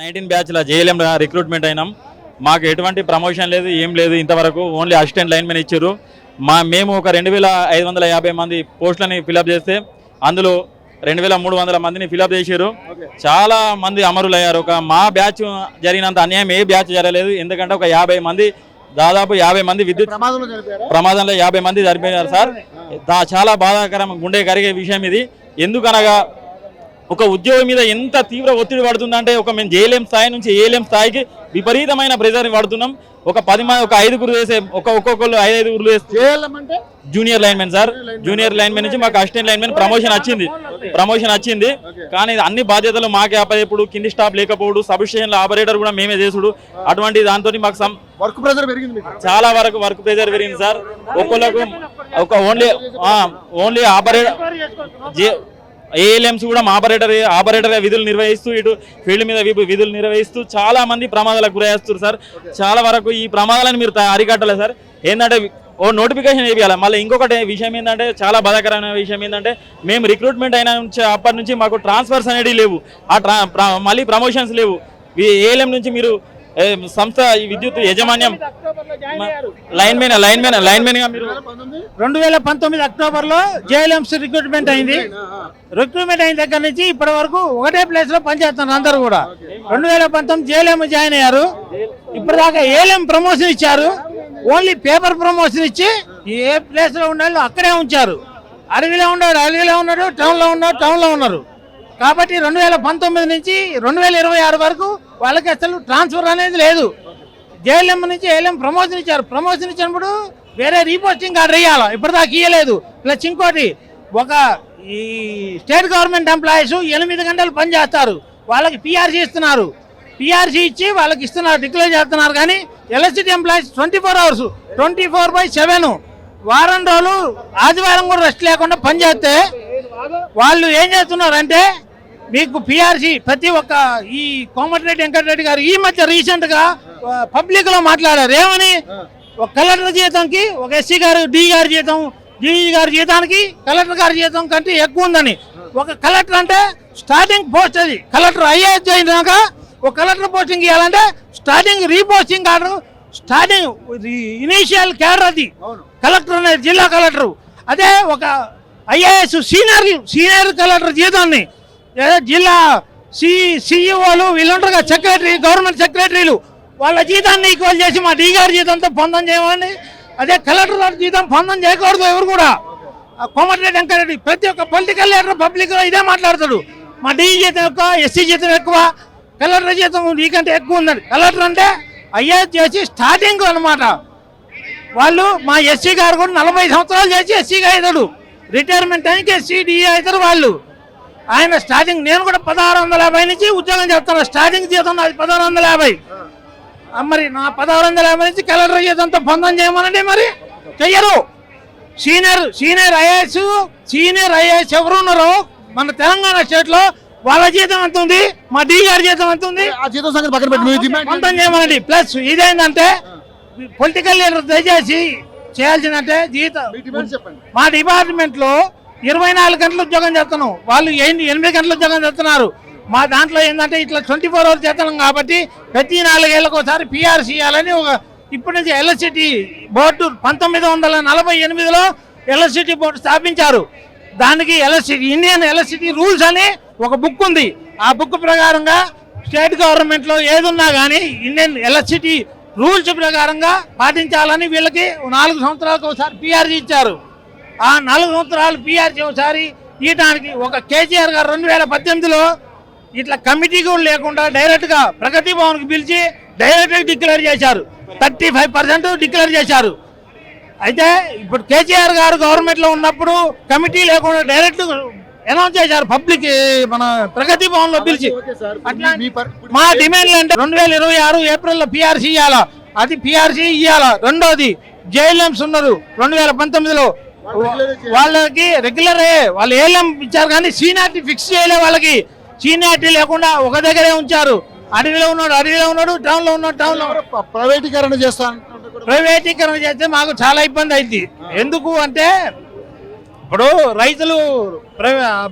19 బ్యాచ్ల JLM recruitment అయినాం. మాకు ఎటువంటి ప్రమోషన్ లేదు, ఏం లేదు. ఇంతవరకు ఓన్లీ అసిస్టెంట్ లైన్మెన్ ఇచ్చారు. మేము ఒక 2550 మంది పోస్టులని ఫిలప్ చేస్తే అందులో 2300 మందిని ఫిలప్ చేశారు. చాలా మంది అమరులయ్యారు. మా బ్యాచ్ జరిగినంత అన్యాయం ఏ బ్యాచ్ జరగలేదు. ఎందుకంటే ఒక 50 మంది, దాదాపు 50 మంది విద్యుత్ ప్రమాదంలో 50 మంది చనిపోయారు సార్. చాలా బాధాకరం, గుండె కరిగే విషయం ఇది. ఎందుకనగా ఒక ఉద్యోగం మీద ఎంత తీవ్ర ఒత్తిడి పడుతుందంటే మేము జేఎల్ఎం స్థాయి నుంచి ఏఎల్ఎం స్థాయికి విపరీతమైన ప్రెజర్ పడుతున్నాం. ఒక 10 మంది, ఒక 5గురు చేసే ఒక్కొక్కరు 5-5గురు చేస్తే junior linemen sir. Junior linemen నుంచి మాకు అసిస్టెంట్ లైన్మెన్ ప్రమోషన్ వచ్చింది. కానీ అన్ని బాధ్యతలు మాకే అప్పచెప్పుడు, కింది స్టాఫ్ లేకపోవడు, సబ్ స్టేషన్ల ఆపరేటర్ కూడా మేమే చేసుడు. అటువంటి దాంతో మాకు వర్క్ ప్రెజర్ పెరిగింది, చాలా వరకు వర్క్ ప్రెజర్ పెరిగింది సార్. ఒక్కొక్కరికి ఒక ఓన్లీ ఆపరేటర్ ఏఎల్ఎంస్ కూడా ఆపరేటర్ విధులు నిర్వహిస్తూ, ఇటు ఫీల్డ్ మీద విధులు నిర్వహిస్తూ చాలా మంది ప్రమాదాలకు గురయ్యేస్తారు సార్. చాలా వరకు ఈ ప్రమాదాలను మీరు అరికట్టలేదు సార్. ఏంటంటే నోటిఫికేషన్ వేయాలి. మళ్ళీ ఇంకొకటి విషయం ఏంటంటే, చాలా బాధాకరమైన విషయం ఏంటంటే, మేము రిక్రూట్మెంట్ అయిన అప్పటి నుంచి మాకు ట్రాన్స్ఫర్స్ అనేవి లేవు, మళ్ళీ ప్రమోషన్స్ లేవు. ఏఎల్ఎం నుంచి మీరు సంస్థ విద్యుత్ యాజమాన్యం లైన్మెన్ గా మీరు 2019 అక్టోబర్లో జేఎల్ఎంస్ రిక్రూట్మెంట్ అయింది. రిక్రూట్మెంట్ అయిన దగ్గర నుంచి ఇప్పటి వరకు ఒకటే ప్లేస్ లో పనిచేస్తున్నారు అందరూ కూడా. 2019 జేఎల్ఎం జాయిన్ అయ్యారు. ఇప్పటిదాకా ఏఎల్ఎం ప్రమోషన్ ఇచ్చారు. ఓన్లీ పేపర్ ప్రమోషన్ ఇచ్చి ఏ ప్లేస్ లో ఉండాలో అక్కడే ఉంచారు. అడవిలో ఉన్నాడు, టౌన్ లో ఉన్నారు. కాబట్టి 2019 నుంచి 2026 వరకు వాళ్ళకి అసలు ట్రాన్స్ఫర్ అనేది లేదు. జేఎల్ఎం నుంచి ఏఎల్ఎం ప్రమోషన్ ఇచ్చారు. ప్రమోషన్ ఇచ్చినప్పుడు వేరే రీపోస్టింగ్ ఆర్డర్ ఇవ్వాలి, ఇప్పటిదాకా ఇవ్వలేదు. ప్లస్ ఇంకోటి, ఈ స్టేట్ గవర్నమెంట్ ఎంప్లాయీస్ 8 గంటలు పని చేస్తారు, వాళ్ళకి పిఆర్సీ ఇస్తున్నారు. పిఆర్సీ ఇచ్చి వాళ్ళకి ఇస్తున్నారు, డిక్లేర్ చేస్తున్నారు. కానీ ఎలక్ట్రిసిటీ ఎంప్లాయీస్ 24 అవర్స్ 24/7 వారం రోజులు ఆదివారం కూడా రెస్ట్ లేకుండా పనిచేస్తే వాళ్ళు ఏం చేస్తున్నారంటే, మీకు పిఆర్సీ ప్రతి ఒక్క ఈ కోమటిరెడ్డి వెంకటరెడ్డి గారు ఈ మధ్య రీసెంట్ గా పబ్లిక్ లో మాట్లాడారు. ఏమని, ఒక కలెక్టర్ జీతంకి ఒక ఎస్సీ గారు డి గారి జీతం, డిఈ గారి జీతానికి కలెక్టర్ గారి జీతం కంటే ఎక్కువ ఉందని. ఒక కలెక్టర్ అంటే స్టార్టింగ్ పోస్ట్, అది కలెక్టర్ ఐఏఎస్ అయినాక ఒక కలెక్టర్ పోస్టింగ్ ఇవ్వాలంటే starting reposting order, starting initial cadre అది కలెక్టర్ అనేది, జిల్లా కలెక్టర్. అదే ఒక ఐఏఎస్ సీనియర్ కలెక్టర్ జీతాన్ని జిల్లా సిఇఓలు వీళ్ళుంటారు, సెక్రటరీ, గవర్నమెంట్ సెక్రటరీలు, వాళ్ళ జీతాన్ని ఈక్వల్ చేసి మా డి గారి జీతంతో పొందం చేయమని. అదే కలెక్టర్ గారి జీతం పొందం చేయకూడదు ఎవరు కూడా. కోమటిరెడ్డి వెంకటరెడ్డి ప్రతి ఒక్క పొలిటికల్ లీడర్ పబ్లిక్ లో ఇదే మాట్లాడతాడు. మా డి జీతం ఎక్కువ, ఎస్సీ జీతం ఎక్కువ, కలెక్టర్ జీతం నీకంటే ఎక్కువ ఉందని. కలెక్టర్ అంటే ఐఏఎస్ చేసి స్టార్టింగ్ అనమాట. వాళ్ళు మా ఎస్సీ గారు కూడా 40 సంవత్సరాలు చేసి ఎస్సీగా అవుతాడు. రిటైర్మెంట్ అయినకి ఎస్సీ డిఏ అవుతారు వాళ్ళు. ఆయన స్టార్టింగ్, నేను కూడా 1650 నుంచి ఉద్యోగం చేస్తాను. స్టార్టింగ్ జీతం నాది 1650. మరి నా 1650 నుంచి కలెక్టర్ జీతంతో పొందం చేయమనండి, మరి చెయ్యరు. సీనియర్ ఐఏఎస్ ఎవరు ఉన్నారో మన తెలంగాణ స్టేట్ లో వాళ్ళ జీతం ఎంత ఉంది, మా డి గారి జీతం ఎంత ఉంది, పొందం చేయమనండి. ప్లస్ ఇదేంటంటే పొలిటికల్ లీడర్ దయచేసి చేయాల్సిందంటే, జీతం మా డిపార్ట్మెంట్ లో 24 గంటలు ఉద్యోగం చేస్తున్నాం, వాళ్ళు 8 గంటలు ఉద్యోగం చేస్తున్నారు. మా దాంట్లో ఏంటంటే ఇట్లా 24 అవర్స్ చేస్తున్నాం కాబట్టి ప్రతి 4 ఏళ్ళకు ఒకసారి పిఆర్సీ ఇవ్వాలని ఇప్పటి నుంచి ఎలక్ట్రిసిటీ బోర్డు 1948లో ఎలక్ట్రిసిటీ బోర్డు స్థాపించారు. దానికి ఇండియన్ ఎలక్ట్రిసిటీ రూల్స్ అని ఒక బుక్ ఉంది. ఆ బుక్ ప్రకారంగా స్టేట్ గవర్నమెంట్ లో ఏదున్నా కానీ ఇండియన్ ఎలక్ట్రిసిటీ రూల్స్ ప్రకారంగా పాటించాలని వీళ్ళకి 4 సంవత్సరాలకు ఒకసారి పిఆర్సీ ఇచ్చారు. ఆ 4 సంవత్సరాలు పిఆర్సీ ఒకసారి ఇవ్వడానికి ఒక కేసీఆర్ గారు 2018లో ఇట్లా కమిటీ కూడా లేకుండా డైరెక్ట్ గా ప్రగతి భవన్ కి పిలిచి డైరెక్ట్ డిక్లేర్ చేశారు. 35% డిక్లేర్ చేశారు. అయితే ఇప్పుడు కేసీఆర్ గారు గవర్నమెంట్ లో ఉన్నప్పుడు కమిటీ లేకుండా డైరెక్ట్ అనౌన్స్ చేశారు పబ్లిక్, మన ప్రగతి భవన్ లో పిలిచి. అట్లా మా డిమాండ్లు అంటే 2026 ఏప్రిల్లో పిఆర్సీ ఇవ్వాలా, అది పిఆర్సీ ఇవ్వాలా. రెండోది జేఎల్ఎంస్ ఉన్నారు 2019లో, వాళ్ళకి రెగ్యులర్ వాళ్ళు ఏఎల్ఎం ఇచ్చారు కానీ సీనియారిటీ ఫిక్స్ చేయలే. వాళ్ళకి సీనియారిటీ లేకుండా ఒక దగ్గరే ఉంచారు. అడవిలో ఉన్నాడు, టౌన్ లో ప్రైవేటీకరణ చేస్తే మాకు చాలా ఇబ్బంది అయింది. ఎందుకు అంటే, ఇప్పుడు రైతులు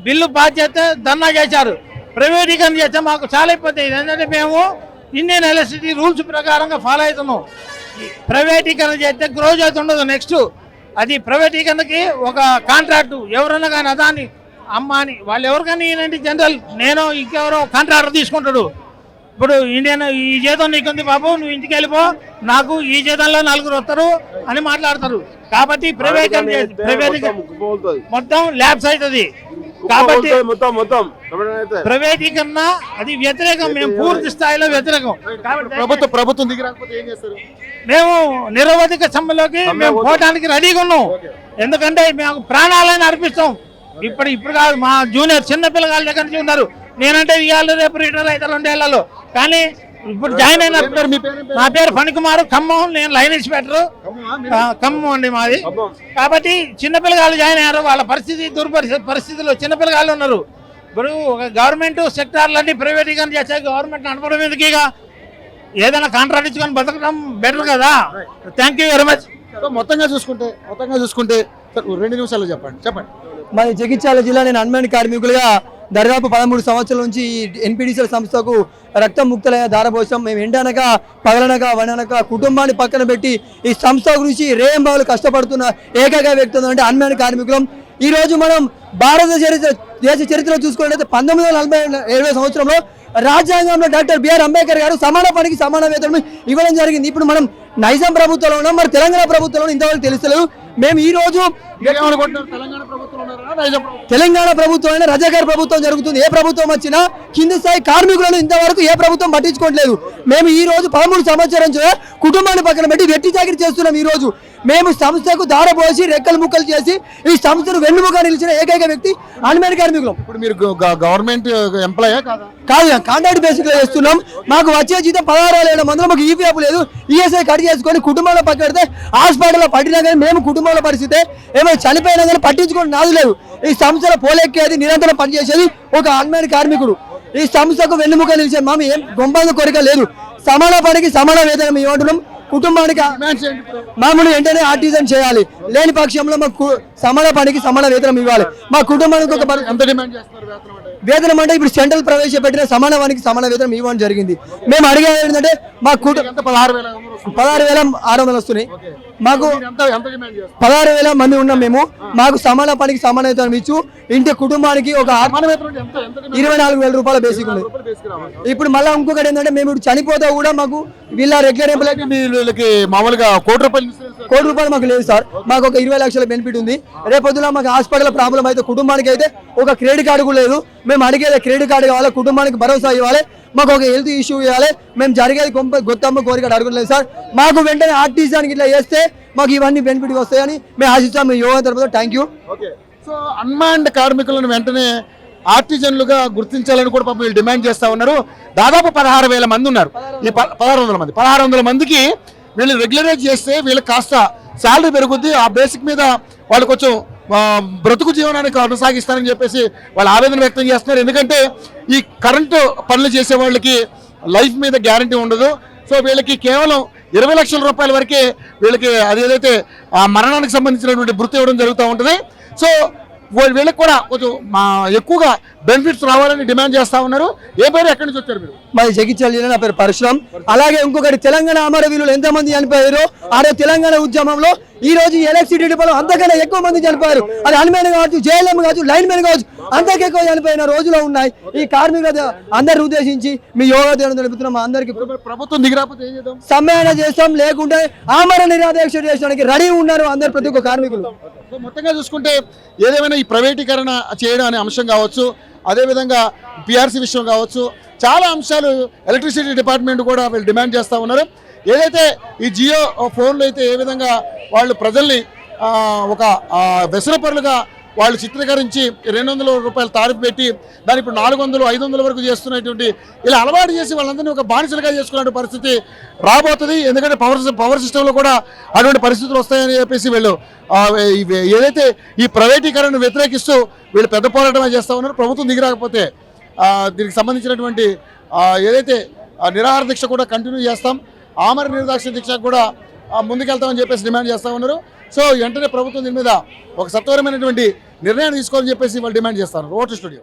బిల్లు పాస్ చేస్తే ధర్నా చేశారు. ప్రైవేటీకరణ చేస్తే మాకు చాలా ఇబ్బంది అయింది. ఎందుకంటే మేము ఇండియన్ ఎలక్ట్రిసిటీ రూల్స్ ప్రకారంగా ఫాలో అవుతున్నాం. ప్రైవేటీకరణ చేస్తే గ్రోజ్ అయితే ఉండదు. నెక్స్ట్ అది ప్రైవేటీకరణకి ఒక కాంట్రాక్టు ఎవరన్నా కానీ అదాన్ని అమ్మాని వాళ్ళు ఎవరికైనా ఏంటంటే జనరల్ నేను ఇంకెవరో కాంట్రాక్టర్ తీసుకుంటాడు. ఇప్పుడు ఇండియన్ ఈ జీతం నీకుంది బాబు నువ్వు ఇంటికి వెళ్ళిపో నాకు ఈ జీతంలో నలుగురు వస్తారు అని మాట్లాడతారు. కాబట్టి ప్రైవేటీకరణ మొత్తం ల్యాబ్స్ అవుతుంది. కాబట్టి ప్రైవేటీకరణ అది వ్యతిరేకం. మేము పూర్తి స్థాయిలో వ్యతిరేకం. ప్రభుత్వం దిగి రాకపోతే ఏం చేస్తారు? మేము నిరవధిక సమ్మెలోకి మేము పోవడానికి రెడీగా ఉన్నాం. ఎందుకంటే మేము ప్రాణాలను అర్పిస్తాం. ఇప్పుడు కాదు, మా జూనియర్ చిన్న పిల్లగాళ్ళ దగ్గర నుంచి ఉన్నారు. నేనంటే ఇవాళ రేపు రిటైర్ అవుతారు 2 ఏళ్లలో. కానీ ఇప్పుడు జాయిన్ అయిన నా పేరు ఫణికుమార్, ఖమ్మం. నేను లైన్ ఇన్స్పెక్టర్, ఖమ్మం అండి మాది. కాబట్టి చిన్నపిల్లగాళ్ళు జాయిన్ అయ్యారు. వాళ్ళ పరిస్థితి పరిస్థితుల్లో చిన్నపిల్లగాళ్ళు ఉన్నారు. ఇప్పుడు ఒక గవర్నమెంట్ సెక్టార్లన్నీ ప్రైవేటీకరణ చేస్తే గవర్నమెంట్ నడపడం ఎందుకు? ఇక ఏదైనా కాంట్రాక్ట్ ఇచ్చుకొని బతకడం బెటర్ కదా. Thank you very much. మొత్తంగా చూసుకుంటే 2 నిమిషాలు చెప్పండి. మరి జగిత్యాల జిల్లా నేను అన్మ్యాన్ కార్మికులుగా దాదాపు 13 సంవత్సరాల నుంచి ఎన్పిడిసిఎల్ సంస్థకు రక్తం ముక్తలయ్యే దారపోసాం. మేము ఎండనక పగలనక వననక కుటుంబాన్ని పక్కన పెట్టి ఈ సంస్థ గురించి రేయంబావులు కష్టపడుతున్న ఏకైక వ్యక్తి అంటే అన్మ్యాన్ కార్మికులం. ఈ రోజు మనం భారత దేశ చరిత్రలో చూసుకున్నట్లయితే 1947 సంవత్సరంలో రాజ్యాంగంలో డాక్టర్ బిఆర్ అంబేద్కర్ గారు సమాన పనికి సమాన వేతనం ఇవ్వడం జరిగింది. ఇప్పుడు మనం నైజాం ప్రభుత్వంలో ఉన్నాం, మరి తెలంగాణ ప్రభుత్వంలో ఇంతవరకు తెలుస్తలేదు. మేము ఈ రోజు తెలంగాణ ప్రభుత్వం అయినా రజాకార్ ప్రభుత్వం జరుగుతుంది. ఏ ప్రభుత్వం వచ్చినా కింది స్థాయి కార్మికులను ఇంతవరకు ఏ ప్రభుత్వం పట్టించుకోవట్లేదు. మేము ఈ రోజు 13 సంవత్సరాల నుంచి కుటుంబాన్ని పక్కన పెట్టి వెట్టి చాకిరీ చేస్తున్నాం. ఈ రోజు మేము సంస్థకు దారపోసి రెక్కలు ముక్కలు చేసి ఈ సంస్థను వెన్నుముగా నిలిచిన ఏకైక వ్యక్తి అన్మ్యాన్ కార్మికులం. ఇప్పుడు మీరు గవర్నమెంట్ ఎంప్లాయ్ కాదు, కాంట్రాక్ట్ బేసిక్ లో చేస్తున్నాం. మాకు వచ్చే జీతం 16,000 మందిలో మాకు ఈపీఎఫ్ లేదు. ఈఎస్ఐ కట్ చేసుకొని కుటుంబంలో పక్కన పెడితే హాస్పిటల్లో పట్టినా కానీ మేము కుటుంబాల పరిస్థితి ఏమైనా చనిపోయినా కానీ పట్టించుకోవడం నాది లేదు. ఈ సంస్థలో పోలెక్కేది నిరంతరం పనిచేసేది ఒక అన్మ్యాన్ కార్మికుడు. ఈ సంస్థకు వెన్నుముక నిలిచేది మాకు ఏం గొంబంద కోరిక లేదు. సమాన పనికి సమాన వేతనం ఇవ్వడం కుటుంబానికి మామూలు వెంటనే ఆర్టిజన్ చేయాలి. లేని పక్షంలో మాకు సమాన పనికి సమాన వేతనం ఇవ్వాలి. మా కుటుంబానికి ఒక వేతనం అంటే ఇప్పుడు సెంట్రల్ ప్రవేశపెట్టిన సమాన పనికి సమాన వేతనం ఇవ్వడం జరిగింది. మేము అడిగేది ఏంటంటే మా 16,600 వస్తున్నాయి. మాకు 16,000 మంది ఉన్నాం మేము. మాకు సమాన పనికి సమాన వేతనం ఇచ్చు ఇంటి కుటుంబానికి ఒక 24,000 రూపాయల బేసిక్ ఉంది. ఇప్పుడు మళ్ళీ ఇంకొకటి ఏంటంటే మేము ఇప్పుడు చనిపోతా కూడా మాకు వీళ్ళ రెగ్యులర్ ఎంప్లాయీకి మామూలుగా కోటి రూపాయలు మాకు లేదు సార్. మాకు ఒక 20 లక్షల బెనిఫిట్ ఉంది. రేపొద్దున మాకు హాస్పిటల్ ప్రాబ్లం అయితే కుటుంబానికి అయితే ఒక క్రెడిట్ కార్డు కూడా లేదు. మేము అడిగేది క్రెడిట్ కార్డు కావాలి, కుటుంబానికి భరోసా ఇవ్వాలి, మాకు ఒక హెల్త్ ఇష్యూ ఇవ్వాలి. మేము జరిగేది గొత్తమ్మ కోరిక అడగలేదు సార్. మాకు వెంటనే ఆర్టిజానికి ఇట్లా చేస్తే మాకు ఇవన్నీ బెనిఫిట్ వస్తాయని మేము ఆశిస్తాం. మీ యోగా తరపున థ్యాంక్ యూ. సో అన్మాన్డ్ కార్మికులను వెంటనే ఆర్టిజన్లుగా గుర్తించాలని కూడా పాపం వీళ్ళు డిమాండ్ చేస్తా ఉన్నారు. దాదాపు 16,000 మంది ఉన్నారు. ఈ 1600 మందికి వీళ్ళు రెగ్యులరైజ్ చేస్తే వీళ్ళకి కాస్త శాలరీ పెరుగుద్ది. ఆ బేసిక్ మీద వాళ్ళు కొంచెం బ్రతుకు జీవనానికి కొనసాగిస్తారని చెప్పేసి వాళ్ళు ఆవేదన వ్యక్తం చేస్తున్నారు. ఎందుకంటే ఈ కరెంటు పనులు చేసే వాళ్ళకి లైఫ్ మీద గ్యారంటీ ఉండదు. సో వీళ్ళకి కేవలం 20 లక్షల రూపాయల వరకే వీళ్ళకి అదేదైతే మరణానికి సంబంధించినటువంటి వృత్తి ఇవ్వడం జరుగుతూ ఉంటుంది. సో వీళ్ళకి కూడా కొంచెం ఎక్కువగా బెనిఫిట్స్ రావాలని డిమాండ్ చేస్తా ఉన్నారు. ఏ పేరు ఎక్కడి నుంచి వచ్చారు మీరు? మాది జగిత్యాల జిల్లా, నా పేరు పరశురామ్. అలాగే ఇంకొకటి తెలంగాణ అమరవీరులు ఎంతమంది చనిపోయారు ఆడే తెలంగాణ ఉద్యమంలో ఈ రోజు ఎలక్ట్రిసిటీ డిపోలో అంతకన్నా ఎక్కువ మంది చనిపోయారు. అది అన్మ్యాన్ కావచ్చు, జేఎల్ఎం కావచ్చు, లైన్ మ్యాన్ కావచ్చు, అంతకు ఎక్కువ చనిపోయిన రోజులు ఉన్నాయి. ఈ కార్మికుల అందరిని ఉద్దేశించి మీ యోగా తెలుపుతున్నాం. అందరికి ప్రభుత్వం దిగిరాకపోతే ఏం చేద్దాం, సమ్మె చేస్తాం, లేకుంటే ఆమర నిరాదీక్ష చేయడానికి రెడీ ఉన్నారు అందరు ప్రతి ఒక్క కార్మికులు. మొత్తంగా చూసుకుంటే ఏదేమైనా ఈ ప్రైవేటీకరణ చేయడం అనే అంశం కావచ్చు, అదేవిధంగా పిఆర్సీ విషయం కావచ్చు, చాలా అంశాలు ఎలక్ట్రిసిటీ డిపార్ట్మెంట్ కూడా వీళ్ళు డిమాండ్ చేస్తూ ఉన్నారు. ఏదైతే ఈ జియో ఫోన్లు అయితే ఏ విధంగా వాళ్ళు ప్రజల్ని ఒక వ్యసనపరులుగా వాళ్ళు చిత్రీకరించి 200 రూపాయలు తారీఫ్ పెట్టి దాన్ని ఇప్పుడు 400, 500 వరకు చేస్తున్నటువంటి ఇలా అలవాటు చేసి వాళ్ళందరినీ ఒక బానిసలుగా చేసుకునే పరిస్థితి రాబోతుంది. ఎందుకంటే పవర్ సిస్టంలో కూడా అటువంటి పరిస్థితులు వస్తాయని చెప్పేసి వీళ్ళు ఏదైతే ఈ ప్రైవేటీకరణను వ్యతిరేకిస్తూ వీళ్ళు పెద్ద పోరాటమే చేస్తూ ఉన్నారు. ప్రభుత్వం దిగిరాకపోతే దీనికి సంబంధించినటువంటి ఏదైతే నిరాహార దీక్ష కూడా కంటిన్యూ చేస్తాం, ఆమర నిర్దాక్ష దీక్ష కూడా ముందుకెళ్తామని చెప్పేసి డిమాండ్ చేస్తూ ఉన్నారు. సో వెంటనే ప్రభుత్వం దీని మీద ఒక సత్వరమైనటువంటి నిర్ణయాన్ని తీసుకోవాలని చెప్పేసి వాళ్ళు డిమాండ్ చేస్తారు. Vote studio.